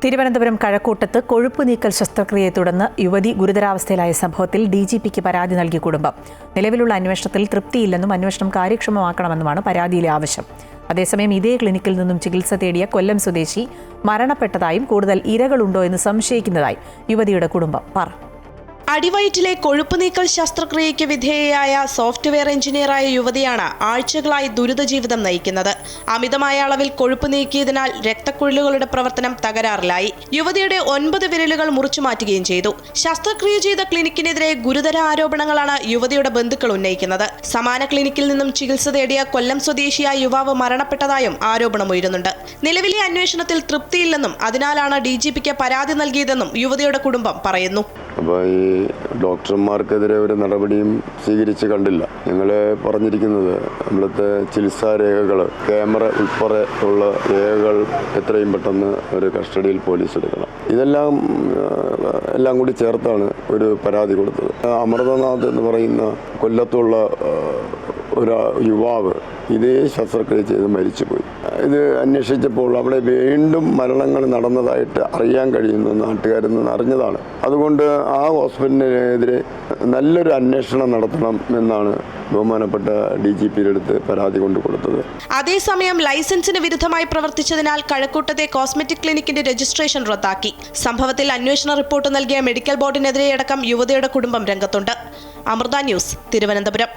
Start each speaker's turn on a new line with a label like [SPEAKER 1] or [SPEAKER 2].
[SPEAKER 1] തിരുവനന്തപുരം കഴക്കൂട്ടത്ത് കൊഴുപ്പ് നീക്കൽ ശസ്ത്രക്രിയയെ തുടർന്ന് യുവതി ഗുരുതരാവസ്ഥയിലായ സംഭവത്തിൽ ഡിജിപിക്ക് പരാതി നൽകിയ കുടുംബം. നിലവിലുള്ള അന്വേഷണത്തിൽ തൃപ്തിയില്ലെന്നും അന്വേഷണം കാര്യക്ഷമമാക്കണമെന്നുമാണ് പരാതിയിലെ ആവശ്യം. അതേസമയം ഇതേ ക്ലിനിക്കിൽ നിന്നും ചികിത്സ തേടിയ കൊല്ലം സ്വദേശി മരണപ്പെട്ടതായും കൂടുതൽ ഇരകളുണ്ടോ എന്ന് സംശയിക്കുന്നതായും യുവതിയുടെ കുടുംബം പറഞ്ഞു.
[SPEAKER 2] അടിവയറ്റിലെ കൊഴുപ്പ് നീക്കൽ ശസ്ത്രക്രിയയ്ക്ക് വിധേയയായ സോഫ്റ്റ്വെയർ എഞ്ചിനീയറായ യുവതിയാണ് ആഴ്ചകളായി ദുരിത ജീവിതം നയിക്കുന്നത്. അമിതമായ അളവിൽ കൊഴുപ്പ് നീക്കിയതിനാൽ രക്തക്കുഴലുകളുടെ പ്രവർത്തനം തകരാറിലായി. യുവതിയുടെ 9 വിരലുകൾ മുറിച്ചു മാറ്റുകയും ചെയ്തു. ശസ്ത്രക്രിയ ചെയ്ത ക്ലിനിക്കിനെതിരെ ഗുരുതര ആരോപണങ്ങളാണ് യുവതിയുടെ ബന്ധുക്കൾ ഉന്നയിക്കുന്നത്. സമാന ക്ലിനിക്കിൽ നിന്നും ചികിത്സ തേടിയ കൊല്ലം സ്വദേശിയായ യുവാവ് മരണപ്പെട്ടതായും ആരോപണമുയരുന്നുണ്ട്. നിലവിലെ അന്വേഷണത്തിൽ തൃപ്തിയില്ലെന്നും അതിനാലാണ് ഡിജിപിക്ക് പരാതി നൽകിയതെന്നും യുവതിയുടെ കുടുംബം പറയുന്നു.
[SPEAKER 3] അപ്പോൾ ഈ ഡോക്ടർമാർക്കെതിരെ ഒരു നടപടിയും സ്വീകരിച്ച് കണ്ടില്ല. ഞങ്ങൾ പറഞ്ഞിരിക്കുന്നത് നമ്മളത്തെ ചികിത്സാ രേഖകൾ, ക്യാമറ ഉൾപ്പെടെ ഉള്ള രേഖകൾ എത്രയും പെട്ടെന്ന് ഒരു കസ്റ്റഡിയിൽ പോലീസ് എടുക്കണം. എല്ലാം കൂടി ചേർത്താണ് ഒരു പരാതി കൊടുത്തത്. അമൃതനാഥ് എന്ന് പറയുന്ന കൊല്ലത്തുള്ള ഒരു യുവാവ് ഇതേ ശസ്ത്രക്രിയ ചെയ്ത് മരിച്ചുപോയി. ഇത് അന്വേഷിച്ചപ്പോൾ അവിടെ വീണ്ടും മരണങ്ങൾ നടന്നതായിട്ട് അറിയാൻ കഴിയുന്ന നാട്ടുകാരിൽ നിന്ന് അറിഞ്ഞതാണ്. അതുകൊണ്ട് ആ ഹോസ്പിറ്റലിനെതിരെ നല്ലൊരു അന്വേഷണം നടത്തണം എന്നാണ് ബഹുമാനപ്പെട്ട DGPയുടെ അടുത്ത് പരാതി കൊണ്ട് കൊടുത്തത്.
[SPEAKER 2] അതേസമയം ലൈസൻസിന് വിരുദ്ധമായി പ്രവർത്തിച്ചതിനാൽ കഴക്കൂട്ടത്തെ കോസ്മെറ്റിക് ക്ലിനിക്കിന്റെ രജിസ്ട്രേഷൻ റദ്ദാക്കി. സംഭവത്തിൽ അന്വേഷണ റിപ്പോർട്ട് നൽകിയ മെഡിക്കൽ ബോർഡിനെതിരെയടക്കം യുവതിയുടെ കുടുംബം രംഗത്തുണ്ട്. അമൃത ന്യൂസ്, തിരുവനന്തപുരം.